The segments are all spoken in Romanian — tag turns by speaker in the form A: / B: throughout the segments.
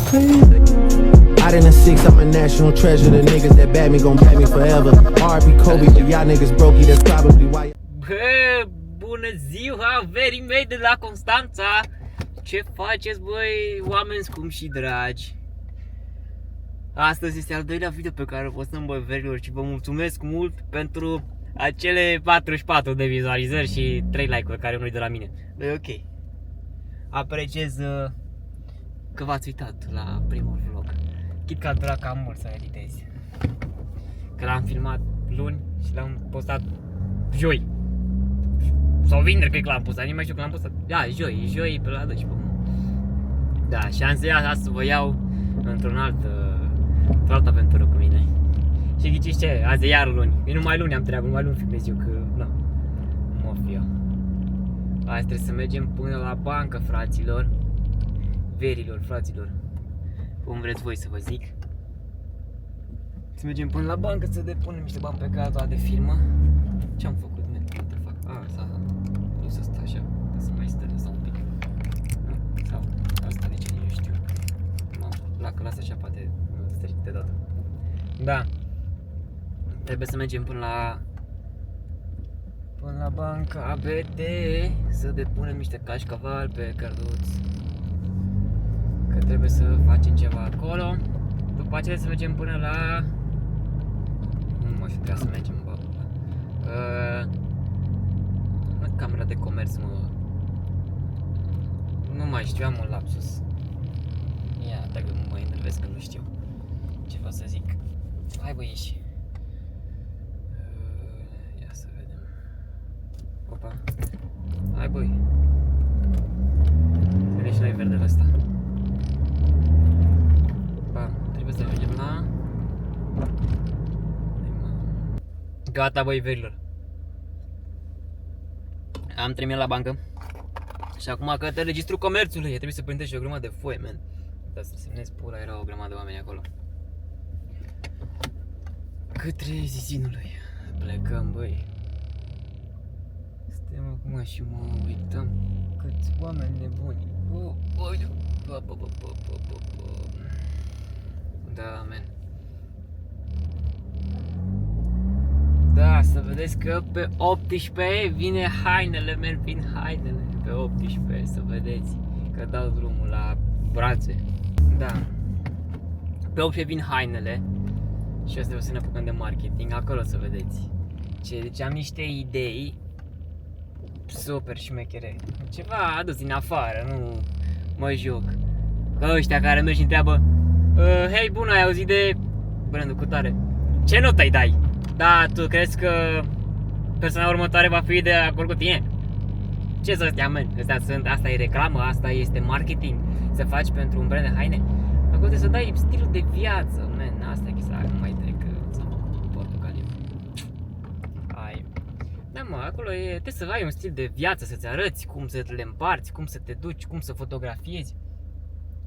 A: Out in the six, I'm a national treasure. The niggas that bad me gon' bad me forever. R.B. Kobe, but y'all niggas broke, that's probably why.
B: Bă, bună ziua, verii mei de la Constanța! Ce faceți, băi, oameni scumpi și dragi? Astăzi este al doilea video pe care îl postăm, băi, verilor, și vă mulțumesc mult pentru acele 44 de vizualizări și 3 like-uri care nu-i de la mine. Băi, ok. Apreciez că v-ați uitat la primul vlog. Chit că a durat cam mult să editez. Că l-am filmat luni și l-am postat joi. Sau vineri, cred că l-am postat, nici mai știu că l-am postat. Da, joi pe la 12. Da, și am să iau să vă iau într-o altă aventură cu mine. Și ghiciți ce? Azi e iar luni. E numai luni am treabă, numai luni filmez eu, că na, mă fiu. Azi trebuie să mergem până la bancă, fraților. Verilor, fraților. Cum vreți voi să vă zic. Să mergem până la bancă să depunem niște bani pe carta de firmă. Ce-am făcut? Ce fac? Nu să stă așa, să mai stă lăsa un pic. Sau asta de ce nici nu știu. Dacă lasă așa poate stric de dată. Da. Trebuie să mergem până la banca ABD să depunem niște cașcaval pe cărduț. Că trebuie să facem ceva acolo. După aceea să mergem până la... Nu mai știu, trebuie să mergem, bă. Camera de comerț, mă. Nu mai știu, am un lapsus. Ia, dacă mă enervez că nu știu ce vreau să zic. Hai, bă, ieși. Ia să vedem. Opa. Hai, băi. Vine și la verdele ăsta. Bam, trebuie să mergem la... Gata, băi, verilor. Am terminat la bancă. Și acum către registrul comerțului. Trebuie să prindești o grămadă de foi, man. Dar să semnezi pula, era o grămadă de oameni acolo. Către zizinului. Plecăm, băi. Stăm acum și mă uităm. Câți oameni nebuni. Da, man. Da, să vedeți că pe 18 vine hainele, man, vin hainele pe 18, să vedeți că dau drumul la brațe. Da. Pe 18 vin hainele și asta o să ne apucăm de marketing, acolo să vedeți. Deci am niște idei super șmechere. Ceva adus din afară, nu mă joc. Că ăștia care merg și întreabă hei, bună, ai auzit de brandul cu tare? Ce notă îi dai? Da, tu crezi că persoana următoare va fi de acord cu tine? Ce să stea, man? Asta e reclamă, asta este marketing. Să faci pentru un brand de haine? Acolo trebuie să dai stilul de viață, man. Asta e chestia, nu mai trec că s-am făcut cu portocaliu. Ai. Da, mă, acolo trebuie să ai un stil de viață, să-ți arăți cum să le împarți, cum să te duci, cum să fotografiezi,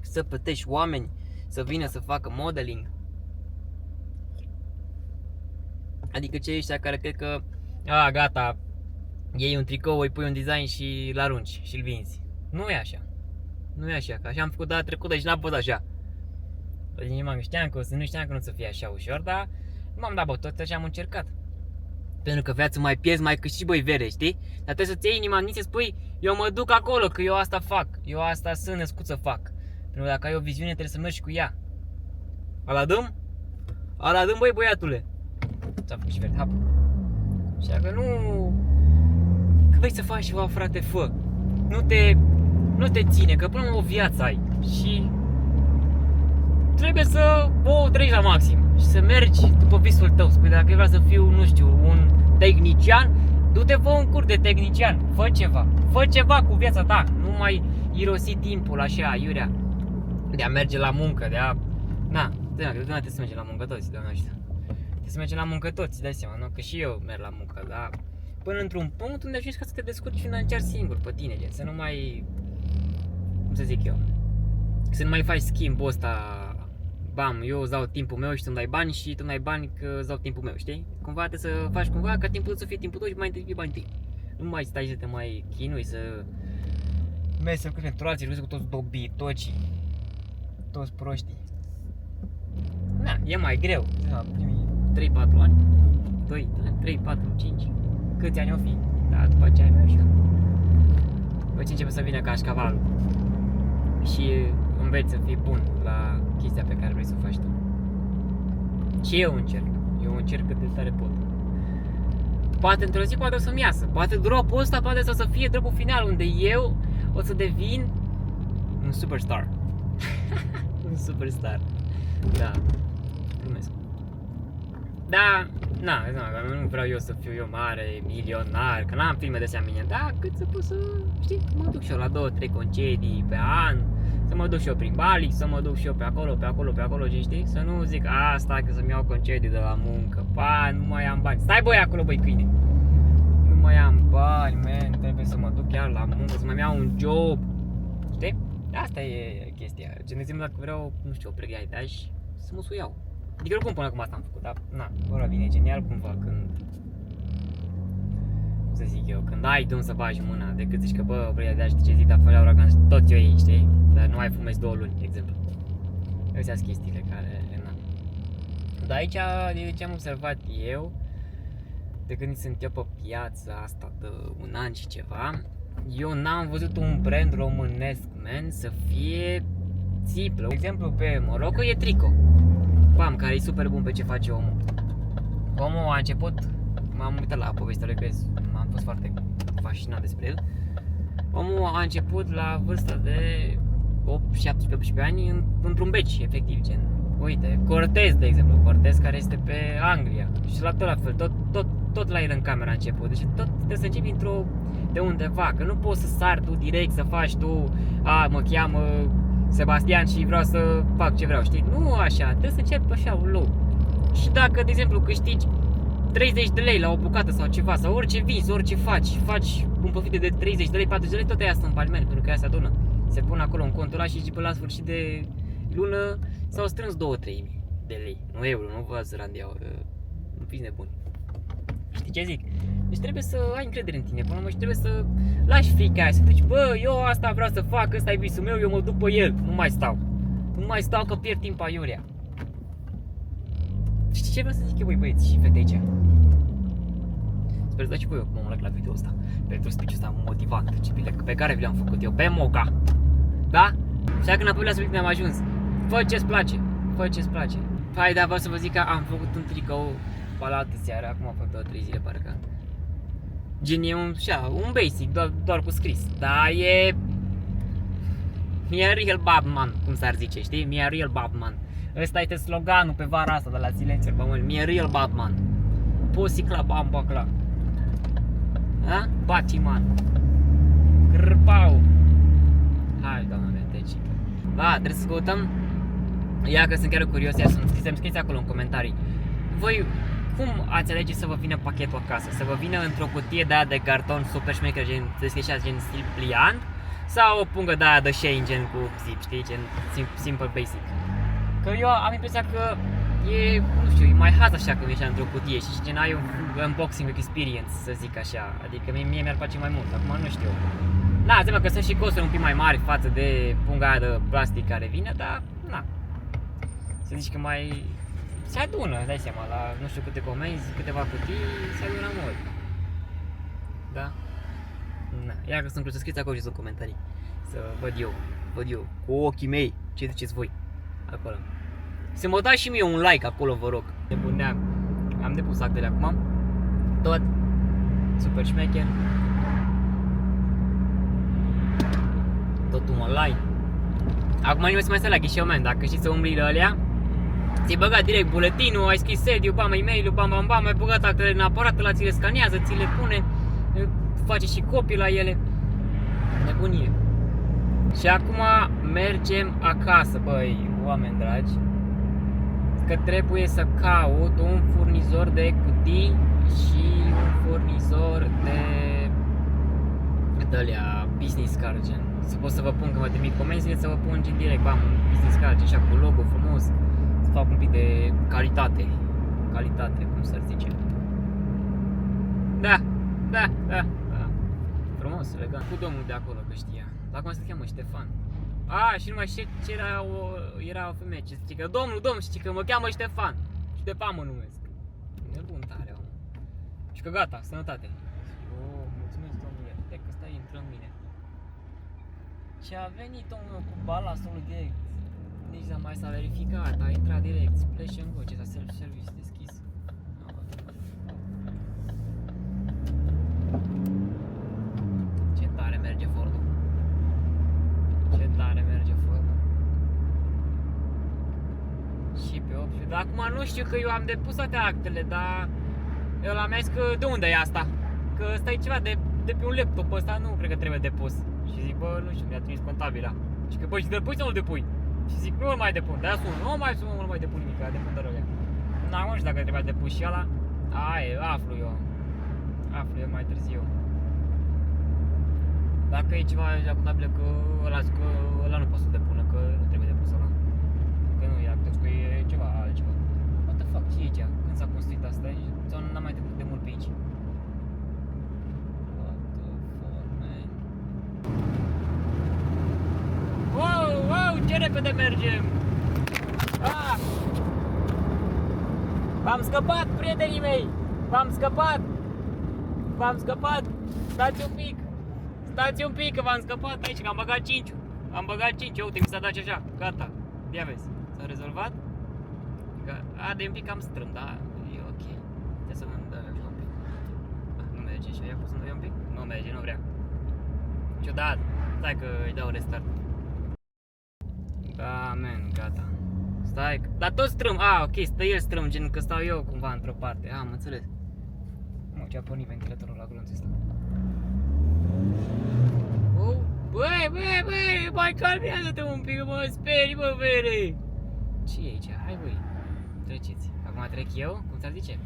B: să plătești oameni, să vină să facă modeling. Adică cei ăștia care cred că gata, iei un tricou, îi pui un design și îl arunci și îl vinzi. Nu e așa. Nu e așa, că așa am făcut data trecută și n-am fost așa. Nu știam că nu o să fie așa ușor, dar nu m-am dat bătot și am încercat. Pentru că viața mai pierzi, mai câștigi, băi, vere, știi? Dar trebuie să-ți iei inima în să spui, eu mă duc acolo, că eu asta fac. Eu asta sunt născut să fac. Pentru că dacă ai o viziune, trebuie să mergi cu ea. Ala dăm? Ala dăm, băi, băiatule. S-a făcut și verde, hap. Și dacă nu... Că vrei să faci ceva, frate, fă. Nu te ține, că până o viață ai. Și... trebuie să o treci la maxim. Și să mergi după visul tău. Spui, dacă vrei să fiu, nu știu, un tehnician, du-te, fă un curs de tehnician. Fă ceva. Fă ceva cu viața ta. Nu mai irosi timpul așa, iurea. De a merge la muncă, de a... Na, trebuie să mergem la muncă toți, doamne ăștia. Să mergem la muncă toți, dai seama, nu? Că și eu merg la muncă, dar până într-un punct unde ajungi ca să te descurci financiar singur pe tine, gen, să nu mai, cum să zic eu, să nu mai faci schimbul ăsta, bam, eu îți dau timpul meu și tu-mi dai bani și tu îmi dai bani că îți dau timpul meu, știi? Cumva trebuie să faci cumva ca timpul să fie timpul tău și mai întâi fie banii tăi. Nu mai stai să te mai chinui, să mergi să-l cu alții, cu toți dobitocii. toți proștii. Da, e mai greu. Da, primii 3-4 ani. 2, 3, 4, 5. Câți ani o fi? Da, după aceea e mai ușor. După ce începe să vină cașcavalul și înveți să fii bun la chestia pe care vrei să o faci tu. Și eu încerc cât de tare pot. Poate într-o zi poate o să-mi iasă. Poate dropul ăsta poate să fie dropul final unde eu o să devin un superstar. Un superstar. Da, glumesc. Da, nu vreau eu să fiu eu mare, milionar, că n-am filme de astea mine, da, cât să pot să, știi, mă duc și eu la 2-3 concedii pe an, să mă duc și eu prin Bali, să mă duc și eu pe acolo, știi, să nu zic, stai că să-mi iau concedii de la muncă, nu mai am bani, stai băi acolo, băi câine, nu mai am bani, man, trebuie să mă duc chiar la muncă, să mai iau un job, știi? Asta e chestia, ce ne dacă vreau, nu știu, o pregăteaj, să mă suiau. Adică oricum până acum asta am făcut, dar ora vine genial cumva când, cum să zic eu, când ai de unde să bagi mâna, decât zici că bă, pregăteaj, știi ce zic, dar fără uragan, tot eu ei, știi? Dar nu ai fumezi 2 luni, de exemplu. Astea sunt chestiile care, Dar aici, de ce am observat eu, de când sunt eu pe piața asta de un an și ceva, eu n-am văzut un brand românesc, man, să fie țiplă. De exemplu, pe Morocco e Trico, care e super bun pe ce face omul. Omul a început, m-am uitat la povestea lui, că m-am fost foarte fascinat despre el. Omul a început la vârsta de 17-18 ani într-un beci, efectiv, gen. Uite, Cortez, de exemplu, Cortez care este pe Anglia. Și la tot la fel, tot la el în camera a început. Deci tot trebuie să începi de undeva, că nu poți să sari tu direct, să faci tu, mă cheamă Sebastian și vreau să fac ce vreau, știi? Nu așa, trebuie să începi așa low. Și dacă, de exemplu, câștigi 30 de lei la o bucată sau ceva, sau orice vinzi, orice faci un profit de 30 de lei, 40 de lei, tot aia sunt în faliment, pentru că aia se adună. Se pun acolo în contul ăla și până la sfârșit de lună s-au strâns 2-3 de lei, nu euro, nu vă zărandeau, nu fiți nebuni. Știi ce zic? Deci trebuie să ai încredere în tine, până la urmă, și trebuie să lași frica aia, să zici, bă, eu asta vreau să fac, ăsta e visul meu, eu mă duc pe el, nu mai stau că pierd timp aiurea. Știi ce vreau să zic eu, băi băieți și fete aici? Sper să dați și voi un like la video ăsta, pentru speech-ul ăsta motivant, pe care vi l-am făcut eu, pe Moca. Da? Și dacă înapoi la subiect ne-am ajuns, fă ce-ți place, Hai, da, vreau să vă zic că am făcut un tricou la altă seară, acum am făcut 2-3 zile parcă. Gen e un basic, doar cu scris, dar e real Batman, cum s-ar zice, știi? Mi-e real Batman. Ăsta este sloganul pe vara asta de la Silențiul Pământ, mi-e real Batman. Posi la bamba cla. Ha? Batman. Crpau. Hai, doamna mea, deci. Da, trebuie să căutăm. Ia că sunt chiar curios, să-mi scrieți acolo în comentarii. Voi cum ați alege să vă vină pachetul acasă? Să vă vină într-o cutie de aia de carton super șmecher, gen deschișați, gen stil pliant? Sau o pungă de aia de Shein, gen cu zip, știi, gen simple basic? Că eu am impresia că e, nu știu, e mai haz așa când ești într-o cutie și gen ai un unboxing experience, să zic așa. Adică mie mi-ar place mai mult, acum nu știu. Na, înseamnă că sunt și costuri un pic mai mari față de punga aia de plastic care vine, dar na. Să zici că mai se adună, dai seama, la nu știu câte comenzi, câteva cutii, se adună mult. Da? Na, ia că sunt curios, să scrieți acolo și în comentarii. Să văd eu, cu ochii mei, ce ziceți voi acolo. Să mă dați și mie un like acolo, vă rog. Nebuneam. Am depus actele acum. Tot super șmecher. Totul online. Acum nimeni să mai stai la ghișeu, man. Dacă știi să umbli la alea, ți-ai băgat direct buletinul, ai scris sediu, bam, e-mail-ul, bam, ai băgat actele în aparat, ăla ți le scanează, ți le pune, face și copii la ele. Nebunie. Și acum mergem acasă, băi, oameni dragi, că trebuie să caut un furnizor de cutii și un furnizor de alea business card, gen. Să pot să vă pun, când mă trimit comenzile, să vă pun gen direct, bam, un business card, așa, cu logo frumos, să fac un pic de calitate, cum s-ar zice. Da. Frumos, elegant. Cu domnul de acolo, că știa. Dar cum se cheamă? Ștefan. A, și nu mai știu ce era o femeie ce zice că domnul, știi că mă cheamă Ștefan. Ștefan mă numesc. Nebun tare, om. Și că gata, sănătate. Oh, mulțumesc, domnule. De că stai intră în mine. Și a venit omul cu balastul direct. Nici mai s-a verificat, a intrat direct. Splash and go, ce s-a self-service deschis. Ce tare merge Fordul. Ce tare merge Fordul. Și pe 8. Dar acum nu știu că eu am depus toate actele, dar el a zis că de unde e asta? Că ăsta e ceva de pe un laptop ăsta, nu cred că trebuie depus. Și zic, bă, nu știu, mi-a trimis contabila. Și că, bă, și depui sau nu depui? Și zic, nu-l mai depun, de-aia sun, nu mai depun nimic, depun de rău. Nu știu dacă trebuia depus și ăla. Aflu eu mai târziu. Dacă e ceva la contabilă că ăla nu poate să depună, că nu trebuie depus ăla. Că nu e actus, că e ceva altceva. What the fuck, ce e aici? Când s-a construit asta? Sau n-am mai trecut de mult pe aici? What the fuck, man? Wow, ce repede mergem! V-am scăpat, prietenii mei! V-am scăpat! Stați un pic, că v-am scăpat aici, că am băgat 5. Uite, mi s-a dat și așa, gata. Ia vezi, s-a rezolvat? De un pic cam strâm, da, e ok. Trebuie să mă dau eu un pic. Nu merge și aia pot să mă dau un pic? Nu merge, nu vrea. Ciudat, stai că îi dau restart. Da, man, gata. Stai, dar tot strâm, ok, stă el strâm, gen că stau eu cumva într-o parte, am înțeles. Mă, ce-a pornit ventilatorul la glonțul ăsta. Băi, mai calmează-te un pic, mă sperii, bă, vere. Ce e aici? Hai, băi, treceți. Acum trec eu, cum ți-ar zice?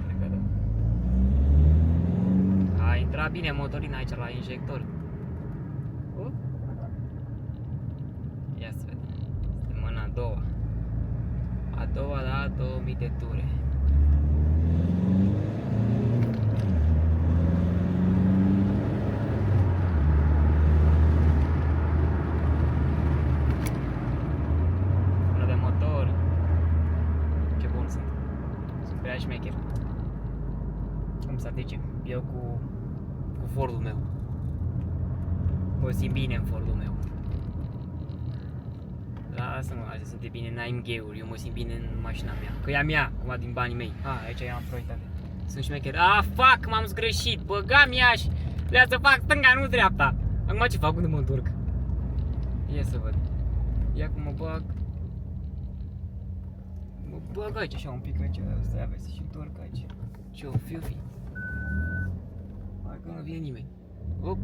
B: Cred că da. A intrat bine motorina aici la injector. Ia să vedem. Este mâna a doua. A doua la 2000 de ture. Mână de motor. Ce bun sunt. Sunt prea șmecher. Cum să zice? Eu cu Fordul meu. Mă simt bine în Fordul meu. Lasă-mă, astea sunt de bine, n-ai gheuri, eu mă simt bine în mașina mea. Că e a mea, acum din banii mei. Aici am prioritate. Sunt șmecher. Fuck, m-am zgreșit, băgam ea și trebuia să fac stânga, nu dreapta. Acum ce fac, unde mă întorc? Ia să văd. Ia cum mă bag. Mă bag aici așa un pic aici, stai vezi și întorc aici. Ce-o fiu fi? Hai că nu vine nimeni. Op.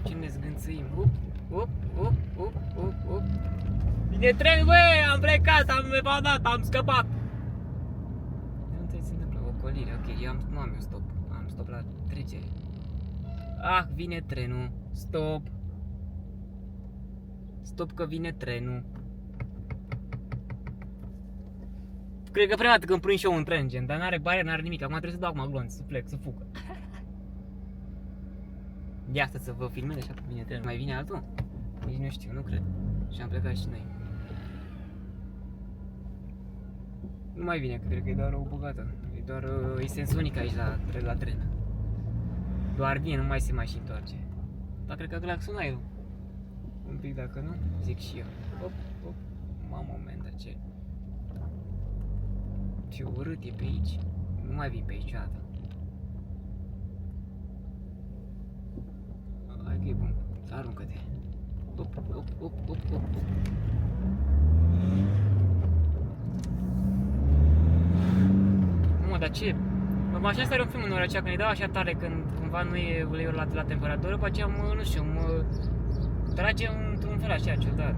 B: Ce ne zgânțâim. Vine trenul, băi, am plecat, am evadat, am scăpat. Nu înțeleg ce se întâmplă, ocolire, ok, eu nu am eu stop. Am stop la trecere. Vine trenul, stop. Stop că vine trenul. Cred că prima dată când prind și eu un tren, gen, dar n-are barier, n-are nimic, acum trebuie să dau acum glonț, să plec, să fugă. Ia asta să vă filmez așa că vine trenul. Mai vine altul? Nici nu știu, nu cred. Și am plecat și noi. Nu mai vine, că cred că e doar o băgată. E doar, e sens unic aici la tren. Doar vine, nu mai se mai și întoarce. Dar cred că claxona el. Un pic dacă nu, zic și eu. Mamă, moment, dar ce... Ce urât e pe aici. Nu mai vin pe aici niciodată. Hai că e bun. Aruncă-te. Op. Mă, dar ce? Mașina asta are un film în ora aceea, când îi dau așa tare, când cumva nu e uleiul la temperatură, după aceea nu știu, mă trage într-un fel așa, ciudat.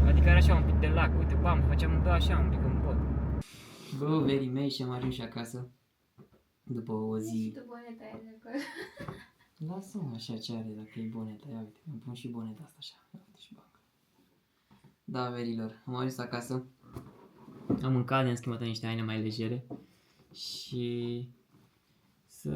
B: Adică era așa un pic de lac, uite, bam, făceam așa un pic în pot. Bă, verii mei, și am ajuns și acasă. După o zi...
C: Și tu boneta aia de acolo.
B: Lasă-mă așa ce are, dacă e boneta, ia uite, îmi pun și boneta asta așa, ia uite și banca. Da, verilor, am ajuns acasă. Am mâncat, ne-am schimbat niște haine mai legere. și să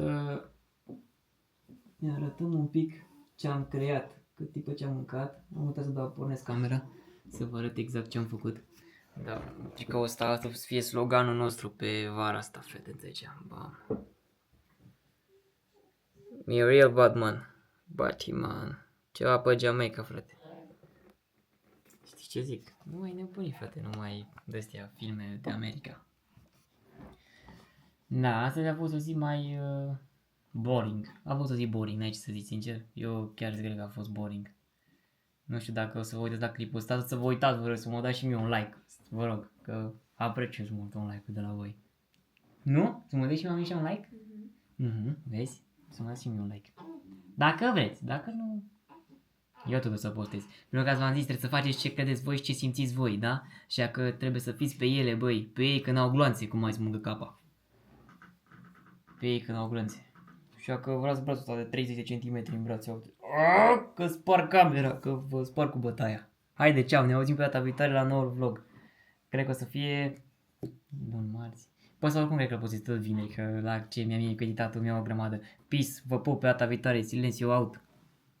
B: ne arătăm un pic ce am creat, cât după ce am mâncat. Am uitat să pornesc camera, să vă arăt exact ce am făcut. Da, tricoul ăsta o să fie sloganul nostru pe vara asta, frate, înțelegeam. Bam. E real Batman. Batman. Ceva pe Jamaica, frate. Știi ce zic? Nu mai nebuni, frate, nu mai de-astea filme de America. Da, astăzi a fost o zi mai boring. A fost o zi boring, n-ai ce să zic sincer. Eu chiar zic că a fost boring. Nu știu dacă o să vă uitați la clipul ăsta, să vă uitați, vă rog, să mă dați și mie un like. Vă rog, că apreciez mult un like de la voi. Nu? Să mă dați și mie un like? Vezi? Să mă dați și mie un like. Dacă vreți, dacă nu... Eu tot o să postez. Pentru că v-am zis, trebuie să faceți ce credeți voi și ce simțiți voi, da? Așa că trebuie să fiți pe ele, băi. Pe ei că n-au gloanțe, cum mai smungă capa. Pe ei că n-au gloanțe. Așa că vreau să brațul ăsta de 30 de centimetri în braț. Că spar camera, că vă spar cu bătaia. Haide, ceau, ne auzim pe data viitoare la noul vlog. Cred că o să fie... Luni, marți. Păi sau oricum cred că poți tot vineri, că la ce mi-am editat-o mi-au o grămadă. Peace, vă pup pe data viitoare, silențiu out.